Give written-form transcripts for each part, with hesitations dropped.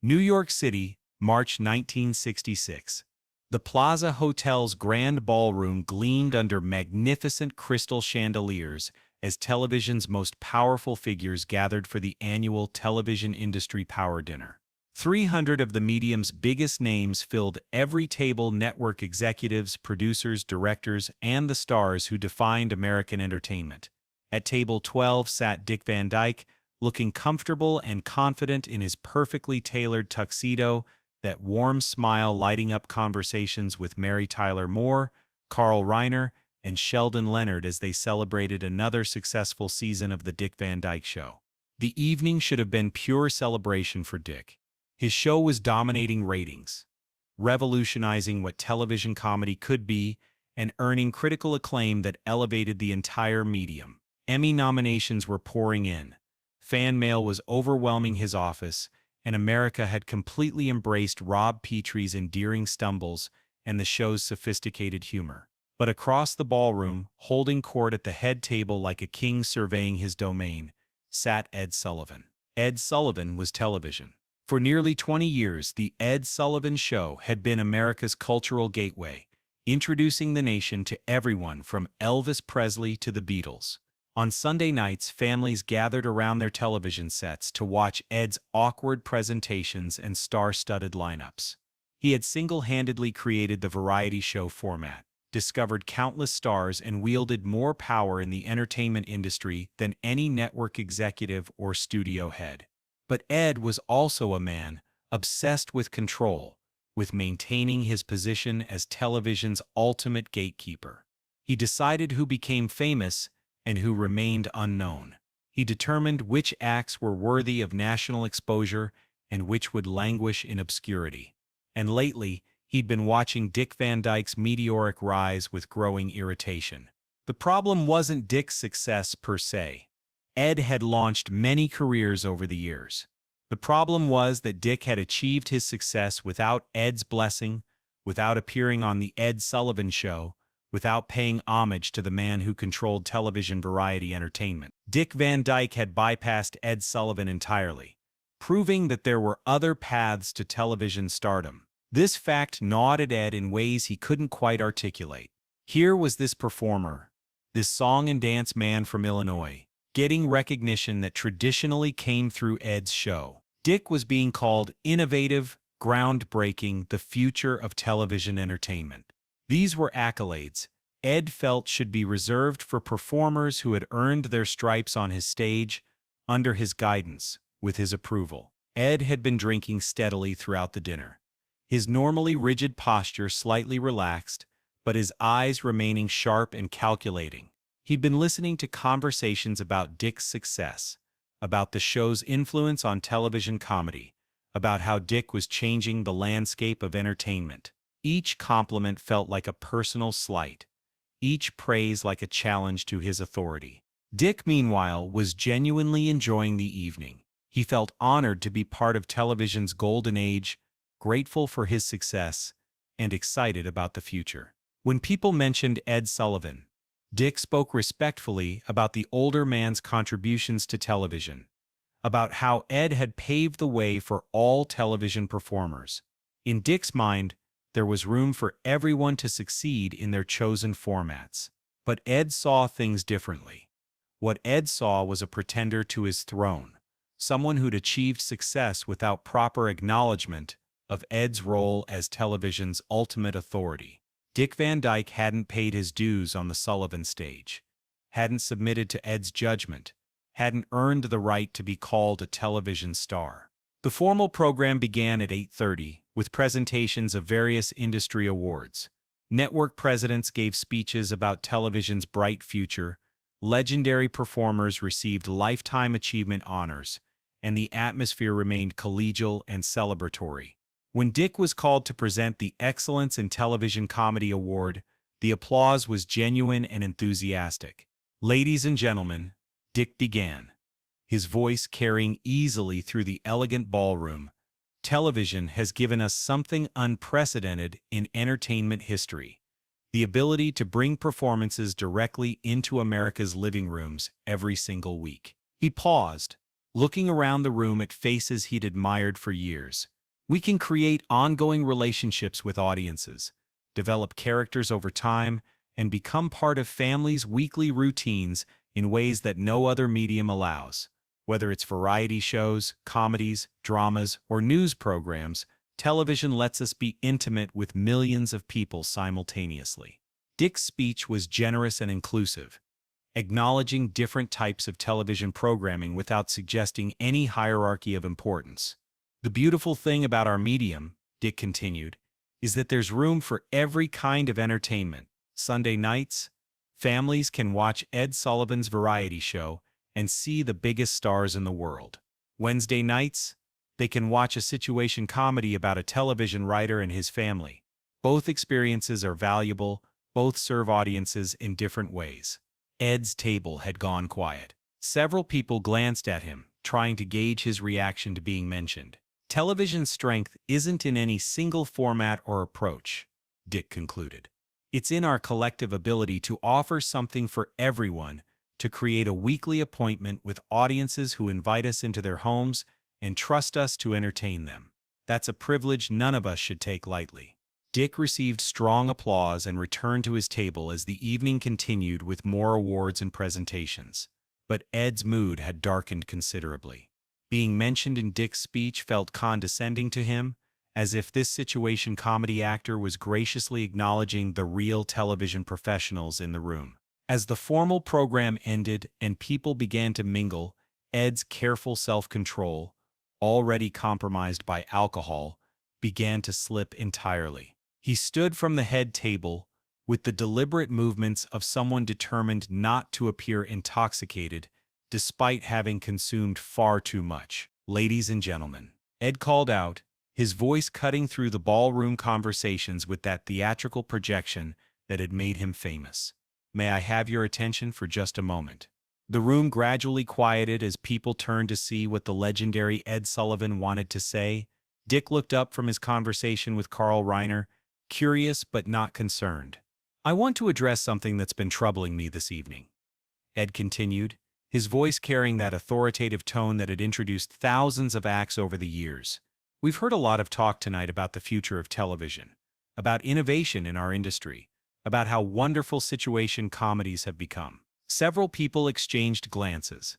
New York City, March 1966. The Plaza Hotel's grand ballroom gleamed under magnificent crystal chandeliers as television's most powerful figures gathered for the annual Television Industry Power Dinner. 300 of the medium's biggest names filled every table: network executives, producers, directors, and the stars who defined American entertainment. At table 12 sat Dick Van Dyke, looking comfortable and confident in his perfectly tailored tuxedo, that warm smile lighting up conversations with Mary Tyler Moore, Carl Reiner, and Sheldon Leonard as they celebrated another successful season of The Dick Van Dyke Show. The evening should have been pure celebration for Dick. His show was dominating ratings, revolutionizing what television comedy could be, and earning critical acclaim that elevated the entire medium. Emmy nominations were pouring in. Fan mail was overwhelming his office, and America had completely embraced Rob Petrie's endearing stumbles and the show's sophisticated humor. But across the ballroom, holding court at the head table like a king surveying his domain, sat Ed Sullivan. Ed Sullivan was television. For nearly 20 years, the Ed Sullivan Show had been America's cultural gateway, introducing the nation to everyone from Elvis Presley to the Beatles. On Sunday nights, families gathered around their television sets to watch Ed's awkward presentations and star-studded lineups. He had single-handedly created the variety show format, discovered countless stars, and wielded more power in the entertainment industry than any network executive or studio head. But Ed was also a man obsessed with control, with maintaining his position as television's ultimate gatekeeper. He decided who became famous and who remained unknown. He determined which acts were worthy of national exposure and which would languish in obscurity. And lately, he'd been watching Dick Van Dyke's meteoric rise with growing irritation. The problem wasn't Dick's success per se. Ed had launched many careers over the years. The problem was that Dick had achieved his success without Ed's blessing, without appearing on The Ed Sullivan Show, without paying homage to the man who controlled television variety entertainment. Dick Van Dyke had bypassed Ed Sullivan entirely, proving that there were other paths to television stardom. This fact gnawed at Ed in ways he couldn't quite articulate. Here was this performer, this song and dance man from Illinois, getting recognition that traditionally came through Ed's show. Dick was being called innovative, groundbreaking, the future of television entertainment. These were accolades Ed felt should be reserved for performers who had earned their stripes on his stage, under his guidance, with his approval. Ed had been drinking steadily throughout the dinner, his normally rigid posture slightly relaxed, but his eyes remaining sharp and calculating. He'd been listening to conversations about Dick's success, about the show's influence on television comedy, about how Dick was changing the landscape of entertainment. Each compliment felt like a personal slight, each praise like a challenge to his authority. Dick, meanwhile, was genuinely enjoying the evening. He felt honored to be part of television's golden age, grateful for his success, and excited about the future. When people mentioned Ed Sullivan, Dick spoke respectfully about the older man's contributions to television, about how Ed had paved the way for all television performers. In Dick's mind, there was room for everyone to succeed in their chosen formats. But Ed saw things differently. What Ed saw was a pretender to his throne, someone who'd achieved success without proper acknowledgement of Ed's role as television's ultimate authority. Dick Van Dyke hadn't paid his dues on the Sullivan stage, hadn't submitted to Ed's judgment, hadn't earned the right to be called a television star. The formal program began at 8:30, with presentations of various industry awards. Network presidents gave speeches about television's bright future, legendary performers received lifetime achievement honors, and the atmosphere remained collegial and celebratory. When Dick was called to present the Excellence in Television Comedy Award, the applause was genuine and enthusiastic. "Ladies and gentlemen," Dick began, his voice carrying easily through the elegant ballroom, "television has given us something unprecedented in entertainment history: the ability to bring performances directly into America's living rooms every single week." He paused, looking around the room at faces he'd admired for years, We can create ongoing relationships with audiences, develop characters over time, and become part of families' weekly routines in ways that no other medium allows. Whether it's variety shows, comedies, dramas, or news programs, television lets us be intimate with millions of people simultaneously. Dick's speech was generous and inclusive, acknowledging different types of television programming without suggesting any hierarchy of importance. The beautiful thing about our medium, Dick continued, is that there's room for every kind of entertainment. Sunday nights, families can watch Ed Sullivan's variety show and see the biggest stars in the world. Wednesday nights, they can watch a situation comedy about a television writer and his family. Both experiences are valuable, both serve audiences in different ways. Ed's table had gone quiet. Several people glanced at him, trying to gauge his reaction to being mentioned. Television's strength isn't in any single format or approach, Dick concluded. It's in our collective ability to offer something for everyone, to create a weekly appointment with audiences who invite us into their homes and trust us to entertain them. That's a privilege none of us should take lightly. Dick received strong applause and returned to his table as the evening continued with more awards and presentations. But Ed's mood had darkened considerably. Being mentioned in Dick's speech felt condescending to him, as if this situation comedy actor was graciously acknowledging the real television professionals in the room. As the formal program ended and people began to mingle, Ed's careful self-control, already compromised by alcohol, began to slip entirely. He stood from the head table with the deliberate movements of someone determined not to appear intoxicated despite having consumed far too much. "Ladies and gentlemen," Ed called out, his voice cutting through the ballroom conversations with that theatrical projection that had made him famous. "May I have your attention for just a moment?" The room gradually quieted as people turned to see what the legendary Ed Sullivan wanted to say. Dick looked up from his conversation with Carl Reiner, curious but not concerned. "I want to address something that's been troubling me this evening," Ed continued, his voice carrying that authoritative tone that had introduced thousands of acts over the years. "We've heard a lot of talk tonight about the future of television, about innovation in our industry, about how wonderful situation comedies have become." Several people exchanged glances.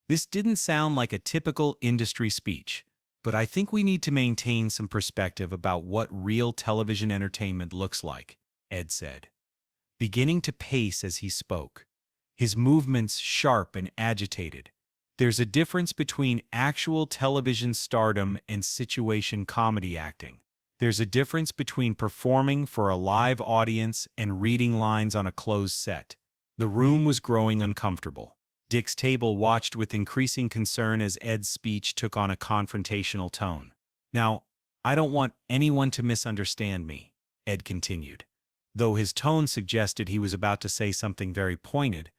This didn't sound like a typical industry speech, but I think we need to maintain some perspective about what real television entertainment looks like, Ed said, beginning to pace as he spoke, his movements sharp and agitated. "There's a difference between actual television stardom and situation comedy acting. There's a difference between performing for a live audience and reading lines on a closed set." The room was growing uncomfortable. Dick's table watched with increasing concern as Ed's speech took on a confrontational tone. "Now, I don't want anyone to misunderstand me," Ed continued, though his tone suggested he was about to say something very pointed.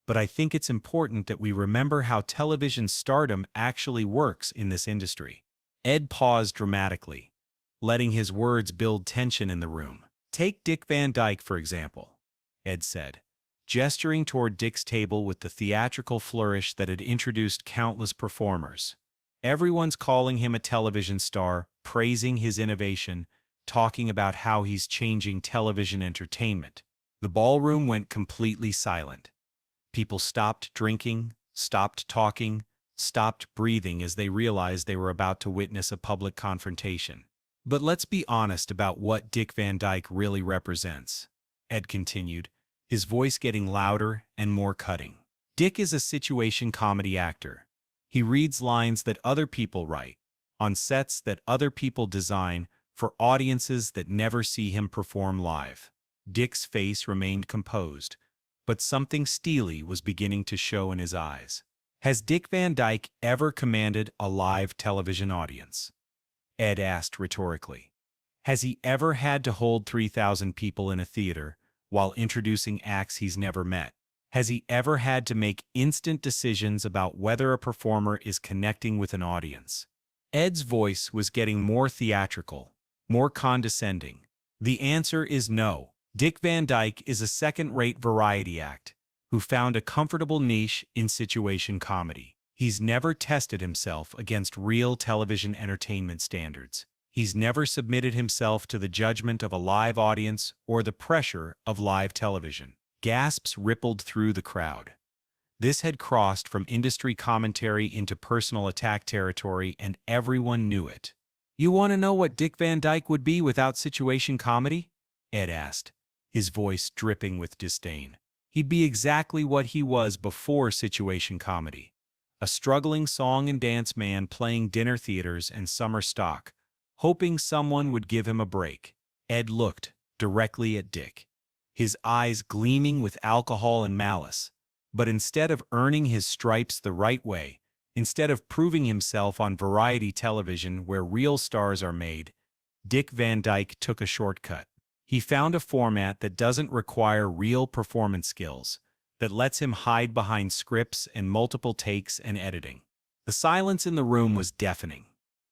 "But I think it's important that we remember how television stardom actually works in this industry." Ed paused dramatically, letting his words build tension in the room. "Take Dick Van Dyke, for example," Ed said, gesturing toward Dick's table with the theatrical flourish that had introduced countless performers. "Everyone's calling him a television star, praising his innovation, talking about how he's changing television entertainment." The ballroom went completely silent. People stopped drinking, stopped talking, stopped breathing as they realized they were about to witness a public confrontation. "But let's be honest about what Dick Van Dyke really represents," Ed continued, his voice getting louder and more cutting. "Dick is a situation comedy actor. He reads lines that other people write, on sets that other people design, for audiences that never see him perform live." Dick's face remained composed, but something steely was beginning to show in his eyes. "Has Dick Van Dyke ever commanded a live television audience?" Ed asked rhetorically. "Has he ever had to hold 3,000 people in a theater while introducing acts he's never met? Has he ever had to make instant decisions about whether a performer is connecting with an audience?" Ed's voice was getting more theatrical, more condescending. "The answer is no. Dick Van Dyke is a second-rate variety act who found a comfortable niche in situation comedy. He's never tested himself against real television entertainment standards. He's never submitted himself to the judgment of a live audience or the pressure of live television. Gasps rippled through the crowd. This had crossed from industry commentary into personal attack territory, and everyone knew it. "You want to know what Dick Van Dyke would be without situation comedy?" Ed asked, his voice dripping with disdain. "He'd be exactly what he was before situation comedy. A struggling song and dance man playing dinner theaters and summer stock, hoping someone would give him a break." Ed looked directly at Dick, his eyes gleaming with alcohol and malice. But instead of earning his stripes the right way, instead of proving himself on variety television where real stars are made, Dick Van Dyke took a shortcut. He found a format that doesn't require real performance skills, that lets him hide behind scripts and multiple takes and editing. The silence in the room was deafening.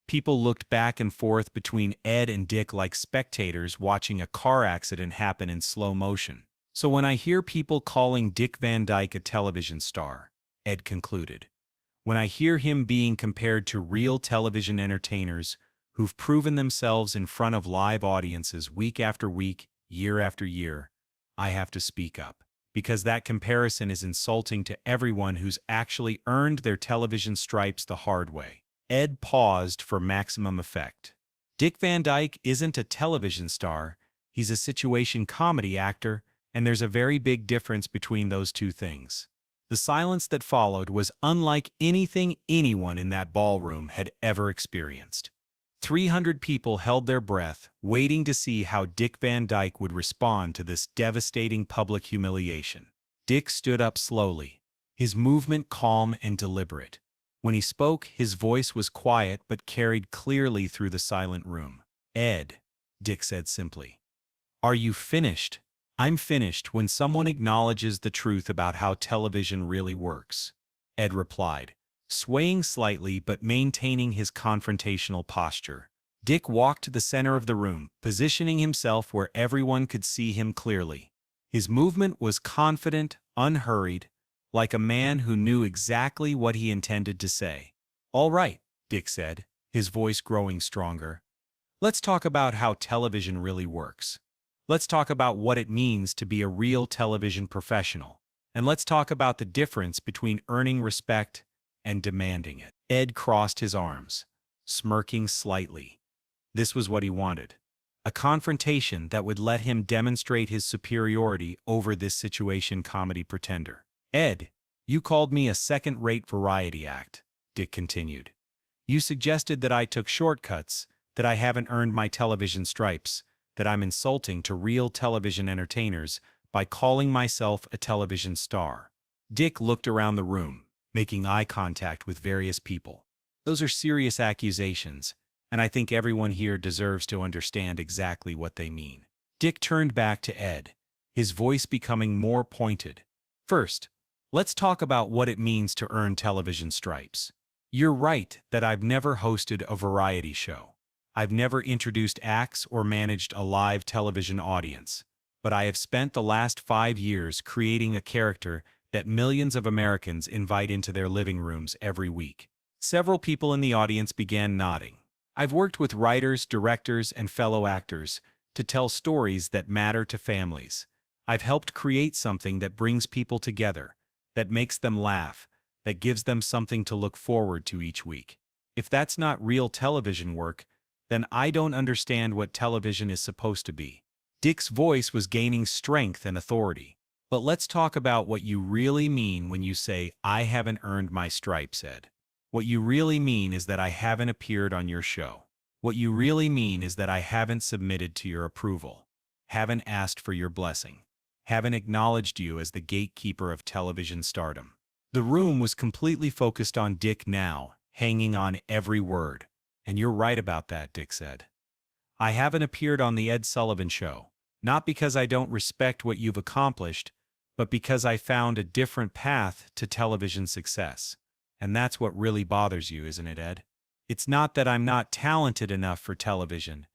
People looked back and forth between Ed and Dick like spectators watching a car accident happen in slow motion. "So when I hear people calling Dick Van Dyke a television star," Ed concluded, "when I hear him being compared to real television entertainers who've proven themselves in front of live audiences week after week, year after year, I have to speak up. Because that comparison is insulting to everyone who's actually earned their television stripes the hard way." Ed paused for maximum effect. "Dick Van Dyke isn't a television star, he's a situation comedy actor, and there's a very big difference between those two things." The silence that followed was unlike anything anyone in that ballroom had ever experienced. 300 people held their breath, waiting to see how Dick Van Dyke would respond to this devastating public humiliation. Dick stood up slowly, his movement calm and deliberate. When he spoke, his voice was quiet but carried clearly through the silent room. "Ed," Dick said simply, "are you finished?" "I'm finished when someone acknowledges the truth about how television really works," Ed replied, swaying slightly but maintaining his confrontational posture. Dick walked to the center of the room, positioning himself where everyone could see him clearly. His movement was confident, unhurried, like a man who knew exactly what he intended to say. "All right," Dick said, his voice growing stronger. "Let's talk about how television really works. Let's talk about what it means to be a real television professional. And let's talk about the difference between earning respect and demanding it." Ed crossed his arms, smirking slightly. This was what he wanted. A confrontation that would let him demonstrate his superiority over this situation comedy pretender. "Ed, you called me a second-rate variety act," Dick continued. "You suggested that I took shortcuts, that I haven't earned my television stripes, that I'm insulting to real television entertainers by calling myself a television star." Dick looked around the room, making eye contact with various people. "Those are serious accusations, and I think everyone here deserves to understand exactly what they mean." Dick turned back to Ed, his voice becoming more pointed. "First, let's talk about what it means to earn television stripes. You're right that I've never hosted a variety show. I've never introduced acts or managed a live television audience, but I have spent the last 5 years creating a character that millions of Americans invite into their living rooms every week." Several people in the audience began nodding. "I've worked with writers, directors, and fellow actors to tell stories that matter to families. I've helped create something that brings people together, that makes them laugh, that gives them something to look forward to each week. If that's not real television work, then I don't understand what television is supposed to be." Dick's voice was gaining strength and authority. "But let's talk about what you really mean when you say, 'I haven't earned my stripes,' Ed. What you really mean is that I haven't appeared on your show. What you really mean is that I haven't submitted to your approval, haven't asked for your blessing, haven't acknowledged you as the gatekeeper of television stardom." The room was completely focused on Dick now, hanging on every word. "And you're right about that," Dick said. "I haven't appeared on the Ed Sullivan Show, not because I don't respect what you've accomplished, but because I found a different path to television success. And that's what really bothers you, isn't it, Ed? It's not that I'm not talented enough for television.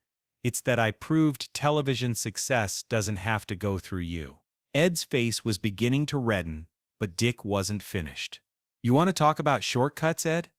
It's that I proved television success doesn't have to go through you." Ed's face was beginning to redden, but Dick wasn't finished. "You want to talk about shortcuts, Ed?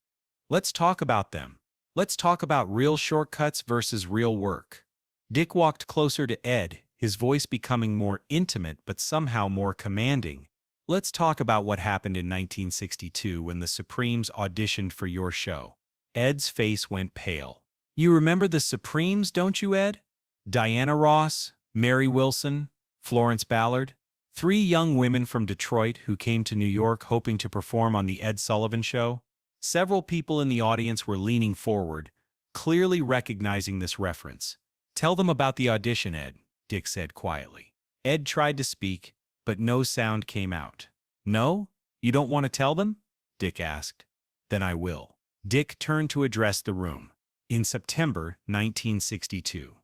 Let's talk about them. Let's talk about real shortcuts versus real work. Dick walked closer to Ed, his voice becoming more intimate but somehow more commanding. Let's talk about what happened in 1962 when the Supremes auditioned for your show. Ed's face went pale. You remember the Supremes, don't you, Ed? Diana Ross, Mary Wilson, Florence Ballard, three young women from Detroit who came to New York hoping to perform on the Ed Sullivan Show. Several people in the audience were leaning forward, clearly recognizing this reference. Tell them about the audition, Ed, Dick said quietly. Ed tried to speak, but no sound came out. No? You don't want to tell them? Dick asked. Then I will. Dick turned to address the room. In September 1962,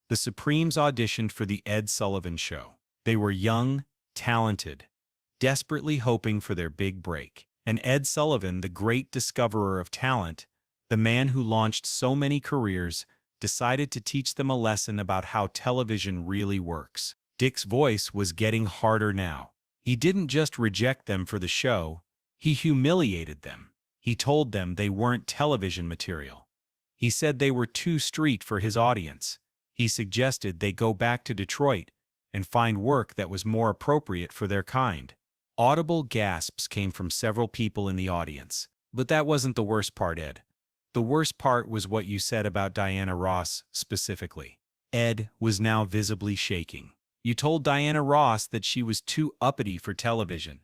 the Supremes auditioned for the Ed Sullivan Show. They were young, talented, desperately hoping for their big break. And Ed Sullivan, the great discoverer of talent, the man who launched so many careers, decided to teach them a lesson about how television really works. Dick's voice was getting harder now. He didn't just reject them for the show, he humiliated them. He told them they weren't television material. He said they were too street for his audience. He suggested they go back to Detroit and find work that was more appropriate for their kind. Audible gasps came from several people in the audience. But that wasn't the worst part, Ed. The worst part was what you said about Diana Ross specifically. Ed was now visibly shaking. You told Diana Ross that she was too uppity for television,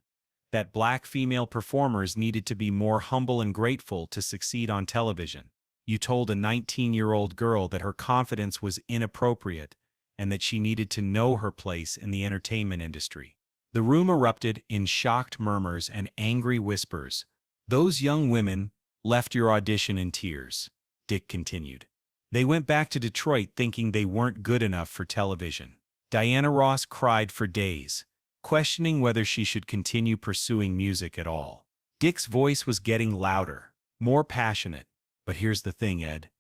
that black female performers needed to be more humble and grateful to succeed on television. You told a 19-year-old girl that her confidence was inappropriate and that she needed to know her place in the entertainment industry. The room erupted in shocked murmurs and angry whispers. Those young women left your audition in tears, Dick continued. They went back to Detroit thinking they weren't good enough for television. Diana Ross cried for days, questioning whether she should continue pursuing music at all. Dick's voice was getting louder, more passionate. But here's the thing, Ed.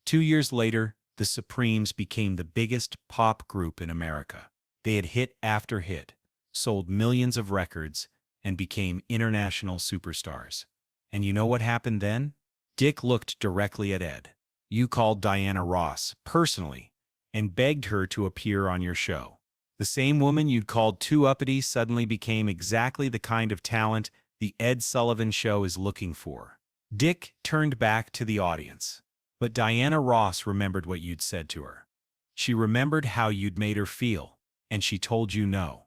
2 years later, the Supremes became the biggest pop group in America. They had hit after hit, sold millions of records, and became international superstars. And you know what happened then? Dick looked directly at Ed. You called Diana Ross, personally, and begged her to appear on your show. The same woman you'd called too uppity suddenly became exactly the kind of talent the Ed Sullivan Show is looking for. Dick turned back to the audience. But Diana Ross remembered what you'd said to her. She remembered how you'd made her feel, and she told you no.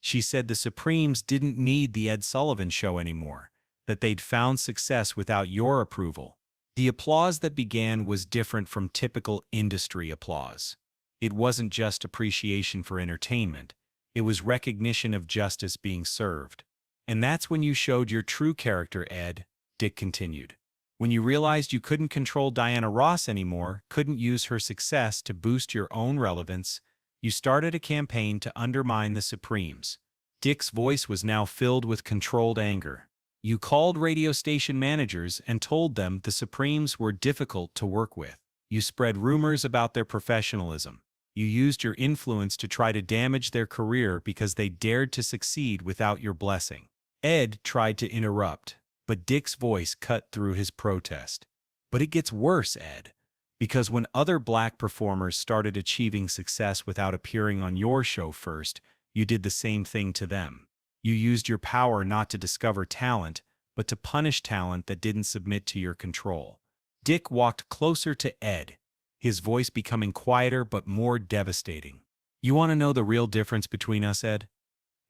She said the Supremes didn't need the Ed Sullivan Show anymore, that they'd found success without your approval. The applause that began was different from typical industry applause. It wasn't just appreciation for entertainment, it was recognition of justice being served. And that's when you showed your true character, Ed, Dick continued. When you realized you couldn't control Diana Ross anymore, couldn't use her success to boost your own relevance, you started a campaign to undermine the Supremes. Dick's voice was now filled with controlled anger. You called radio station managers and told them the Supremes were difficult to work with. You spread rumors about their professionalism. You used your influence to try to damage their career because they dared to succeed without your blessing. Ed tried to interrupt, but Dick's voice cut through his protest. But it gets worse, Ed. Because when other black performers started achieving success without appearing on your show first, you did the same thing to them. You used your power not to discover talent, but to punish talent that didn't submit to your control. Dick walked closer to Ed, his voice becoming quieter but more devastating. You want to know the real difference between us, Ed?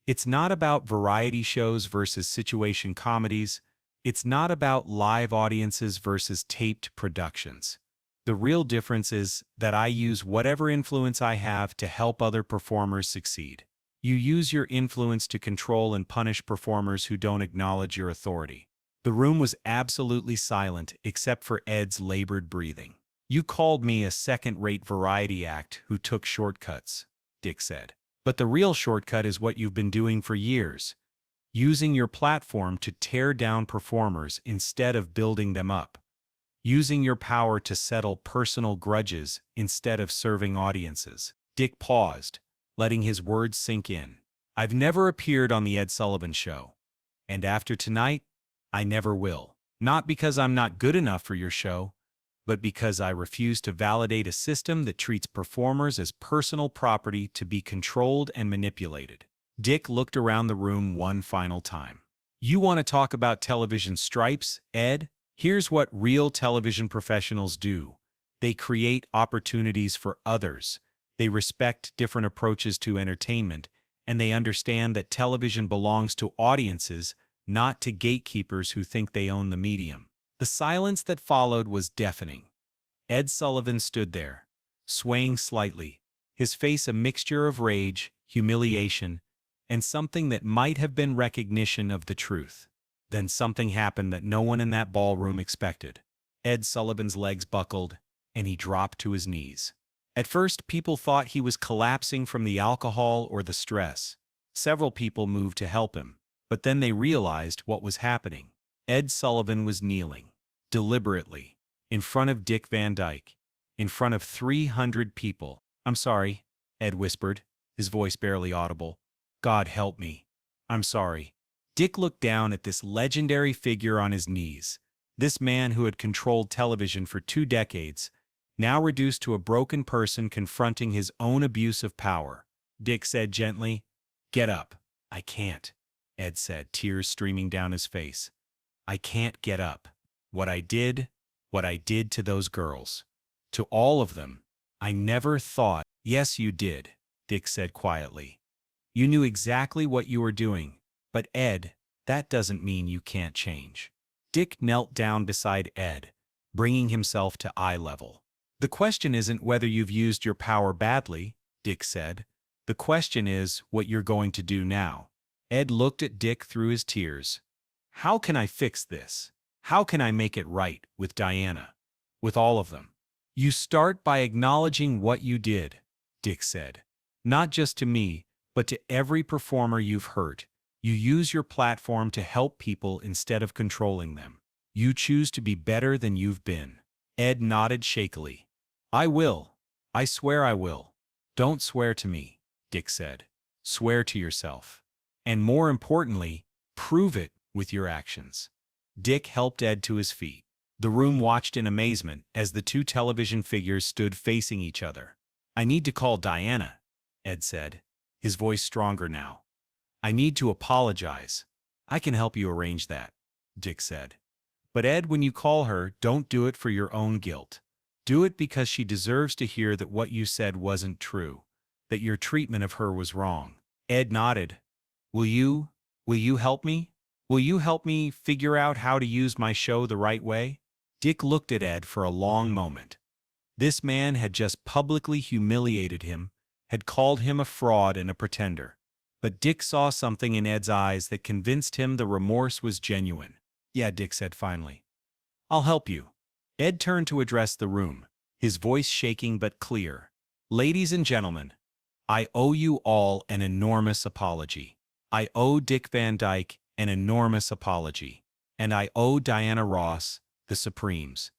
It's not about variety shows versus situation comedies. It's not about live audiences versus taped productions. The real difference is that I use whatever influence I have to help other performers succeed. You use your influence to control and punish performers who don't acknowledge your authority. The room was absolutely silent except for Ed's labored breathing. You called me a second-rate variety act who took shortcuts, Dick said. But the real shortcut is what you've been doing for years, using your platform to tear down performers instead of building them up. Using your power to settle personal grudges instead of serving audiences. Dick paused, letting his words sink in. I've never appeared on the Ed Sullivan Show. And after tonight, I never will. Not because I'm not good enough for your show, but because I refuse to validate a system that treats performers as personal property to be controlled and manipulated. Dick looked around the room one final time. You want to talk about television stripes, Ed? Here's what real television professionals do. They create opportunities for others. They respect different approaches to entertainment, and they understand that television belongs to audiences, not to gatekeepers who think they own the medium. The silence that followed was deafening. Ed Sullivan stood there, swaying slightly, his face a mixture of rage, humiliation, and something that might have been recognition of the truth. Then something happened that no one in that ballroom expected. Ed Sullivan's legs buckled, and he dropped to his knees. At first, people thought he was collapsing from the alcohol or the stress. Several people moved to help him, but then they realized what was happening. Ed Sullivan was kneeling, deliberately, in front of Dick Van Dyke, in front of 300 people. "I'm sorry," Ed whispered, his voice barely audible. "God help me. I'm sorry." Dick looked down at this legendary figure on his knees, this man who had controlled television for 2 decades, now reduced to a broken person confronting his own abuse of power. Dick said gently, "Get up." "I can't," Ed said, tears streaming down his face. "I can't get up. What I did to those girls. To all of them. I never thought—" "Yes, you did," Dick said quietly. "You knew exactly what you were doing. But Ed, that doesn't mean you can't change." Dick knelt down beside Ed, bringing himself to eye level. "The question isn't whether you've used your power badly," Dick said. "The question is what you're going to do now." Ed looked at Dick through his tears. "How can I fix this? How can I make it right with Diana? With all of them?" "You start by acknowledging what you did," Dick said. "Not just to me, but to every performer you've hurt. You use your platform to help people instead of controlling them. You choose to be better than you've been." Ed nodded shakily. "I will. I swear I will." "Don't swear to me," Dick said. "Swear to yourself. And more importantly, prove it with your actions." Dick helped Ed to his feet. The room watched in amazement as the two television figures stood facing each other. "I need to call Diana," Ed said, his voice stronger now. "I need to apologize." "I can help you arrange that," Dick said. "But Ed, when you call her, don't do it for your own guilt. Do it because she deserves to hear that what you said wasn't true, that your treatment of her was wrong." Ed nodded. Will you help me? Will you help me figure out how to use my show the right way?" Dick looked at Ed for a long moment. This man had just publicly humiliated him, had called him a fraud and a pretender. But Dick saw something in Ed's eyes that convinced him the remorse was genuine. "Yeah," Dick said finally. "I'll help you." Ed turned to address the room, his voice shaking but clear. "Ladies and gentlemen, I owe you all an enormous apology. I owe Dick Van Dyke an enormous apology. And I owe Diana Ross, the Supremes,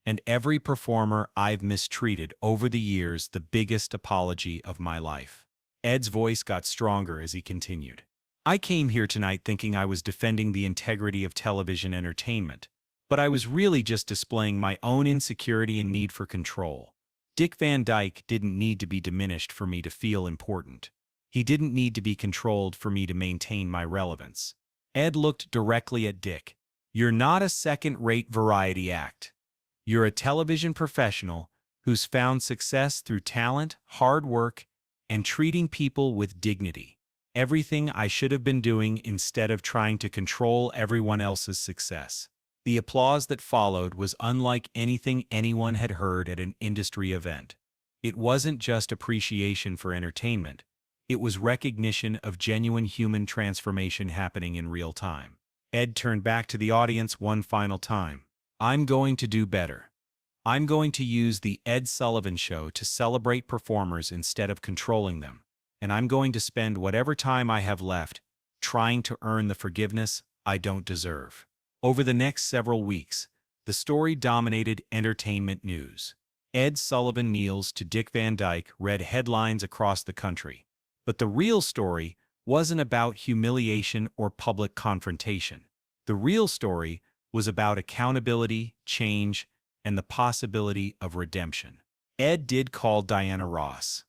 and every performer I've mistreated over the years the biggest apology of my life." Ed's voice got stronger as he continued. "I came here tonight thinking I was defending the integrity of television entertainment, but I was really just displaying my own insecurity and need for control. Dick Van Dyke didn't need to be diminished for me to feel important. He didn't need to be controlled for me to maintain my relevance." Ed looked directly at Dick. "You're not a second-rate variety act. You're a television professional who's found success through talent, hard work, and treating people with dignity. Everything I should have been doing instead of trying to control everyone else's success." The applause that followed was unlike anything anyone had heard at an industry event. It wasn't just appreciation for entertainment. It was recognition of genuine human transformation happening in real time. Ed turned back to the audience one final time. "I'm going to do better. I'm going to use the Ed Sullivan Show to celebrate performers instead of controlling them. And I'm going to spend whatever time I have left trying to earn the forgiveness I don't deserve." Over the next several weeks, the story dominated entertainment news. Ed Sullivan kneels to Dick Van Dyke read headlines across the country. But the real story wasn't about humiliation or public confrontation. The real story was about accountability, change, and the possibility of redemption. Ed did call Diana Ross.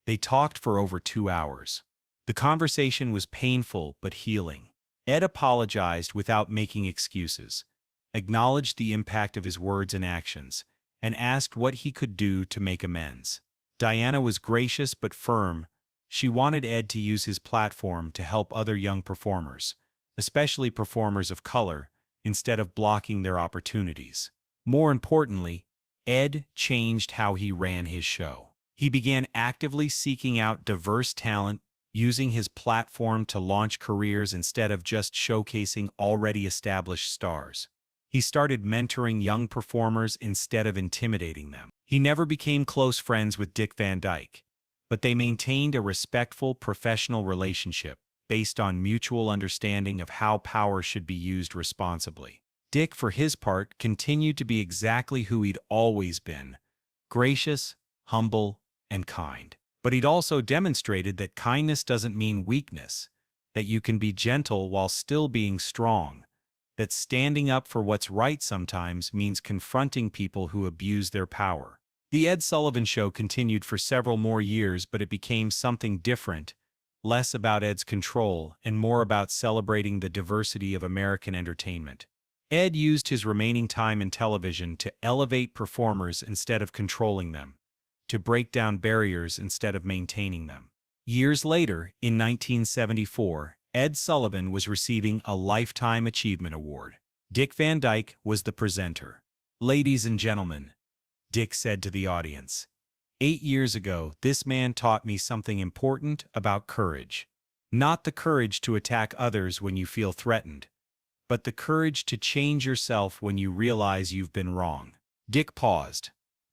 They talked for over 2 hours. The conversation was painful but healing. Ed apologized without making excuses, acknowledged the impact of his words and actions, and asked what he could do to make amends. Diana was gracious but firm. She wanted Ed to use his platform to help other young performers, especially performers of color, instead of blocking their opportunities. More importantly, Ed changed how he ran his show. He began actively seeking out diverse talent, using his platform to launch careers instead of just showcasing already established stars. He started mentoring young performers instead of intimidating them. He never became close friends with Dick Van Dyke, but they maintained a respectful professional relationship based on mutual understanding of how power should be used responsibly. Dick, for his part, continued to be exactly who he'd always been: gracious, humble, and kind. But he'd also demonstrated that kindness doesn't mean weakness, that you can be gentle while still being strong, that standing up for what's right sometimes means confronting people who abuse their power. The Ed Sullivan Show continued for several more years, but it became something different, less about Ed's control and more about celebrating the diversity of American entertainment. Ed used his remaining time in television to elevate performers instead of controlling them, to break down barriers instead of maintaining them. Years later, in 1974, Ed Sullivan was receiving a Lifetime Achievement Award. Dick Van Dyke was the presenter. "Ladies and gentlemen," Dick said to the audience, "8 years ago, this man taught me something important about courage. Not the courage to attack others when you feel threatened, but the courage to change yourself when you realize you've been wrong." Dick paused,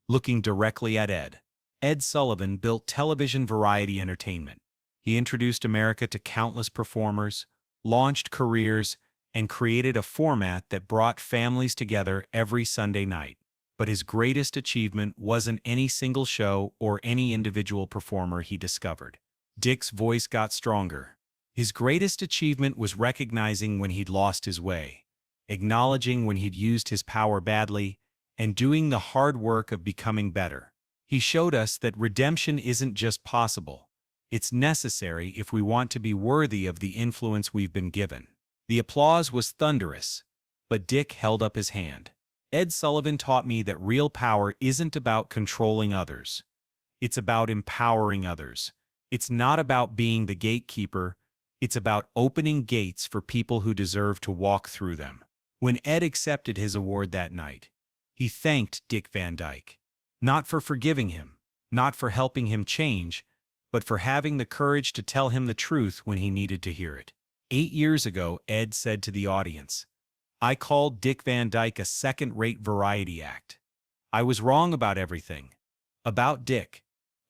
looking directly at Ed. Ed Sullivan built television variety entertainment. He introduced America to countless performers, launched careers, and created a format that brought families together every Sunday night. But his greatest achievement wasn't any single show or any individual performer he discovered. Dick's voice got stronger. His greatest achievement was recognizing when he'd lost his way, acknowledging when he'd used his power badly, and doing the hard work of becoming better. He showed us that redemption isn't just possible. It's necessary if we want to be worthy of the influence we've been given. The applause was thunderous, but Dick held up his hand. "Ed Sullivan taught me that real power isn't about controlling others. It's about empowering others. It's not about being the gatekeeper. It's about opening gates for people who deserve to walk through them." When Ed accepted his award that night, he thanked Dick Van Dyke, not for forgiving him, not for helping him change, but for having the courage to tell him the truth when he needed to hear it. 8 years ago, Ed said to the audience, "I called Dick Van Dyke a second-rate variety act. I was wrong about everything. About Dick,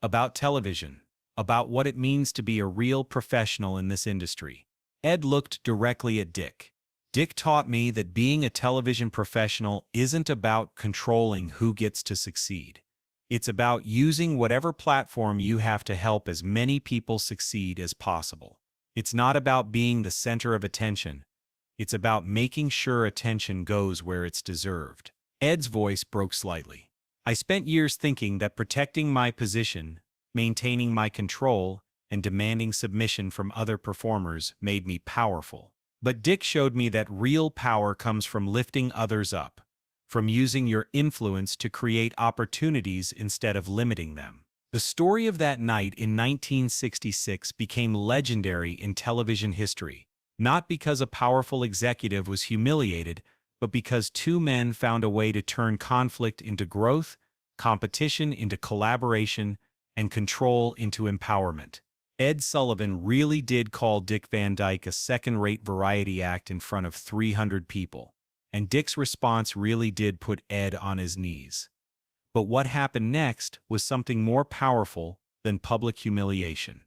about television, about what it means to be a real professional in this industry." Ed looked directly at Dick. "Dick taught me that being a television professional isn't about controlling who gets to succeed. It's about using whatever platform you have to help as many people succeed as possible. It's not about being the center of attention. It's about making sure attention goes where it's deserved." Ed's voice broke slightly. "I spent years thinking that protecting my position, maintaining my control, and demanding submission from other performers made me powerful. But Dick showed me that real power comes from lifting others up, from using your influence to create opportunities instead of limiting them." The story of that night in 1966 became legendary in television history, not because a powerful executive was humiliated, but because two men found a way to turn conflict into growth, competition into collaboration, and control into empowerment. Ed Sullivan really did call Dick Van Dyke a second-rate variety act in front of 300 people. And Dick's response really did put Ed on his knees. But what happened next was something more powerful than public humiliation.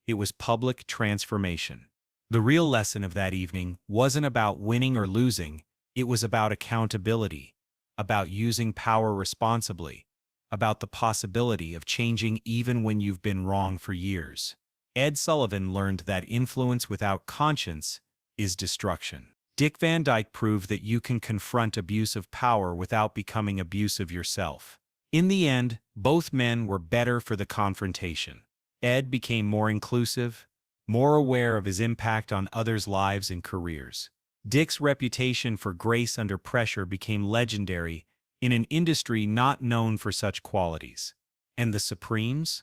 It was public transformation. The real lesson of that evening wasn't about winning or losing. It was about accountability, about using power responsibly, about the possibility of changing even when you've been wrong for years. Ed Sullivan learned that influence without conscience is destruction. Dick Van Dyke proved that you can confront abuse of power without becoming abusive yourself. In the end, both men were better for the confrontation. Ed became more inclusive, more aware of his impact on others' lives and careers. Dick's reputation for grace under pressure became legendary in an industry not known for such qualities. And the Supremes?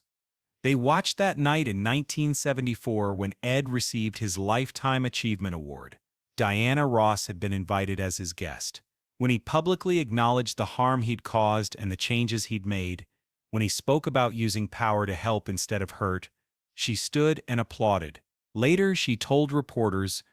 They watched that night in 1974 when Ed received his Lifetime Achievement Award. Diana Ross had been invited as his guest. When he publicly acknowledged the harm he'd caused and the changes he'd made, when he spoke about using power to help instead of hurt, she stood and applauded. Later, she told reporters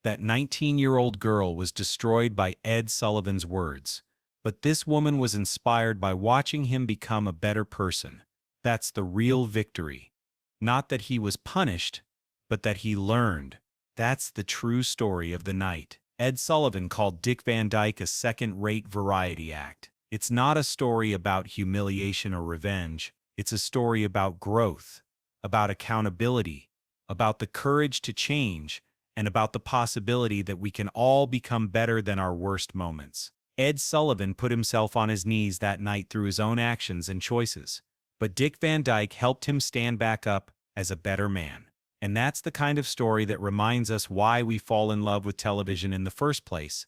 that 19-year-old girl was destroyed by Ed Sullivan's words. But this woman was inspired by watching him become a better person. That's the real victory. Not that he was punished, but that he learned. That's the true story of the night. Ed Sullivan called Dick Van Dyke a second-rate variety act. It's not a story about humiliation or revenge. It's a story about growth, about accountability, about the courage to change, and about the possibility that we can all become better than our worst moments. Ed Sullivan put himself on his knees that night through his own actions and choices, but Dick Van Dyke helped him stand back up as a better man. And that's the kind of story that reminds us why we fall in love with television in the first place.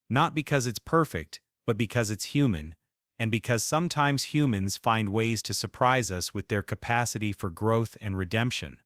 Not because it's perfect, but because it's human, and because sometimes humans find ways to surprise us with their capacity for growth and redemption.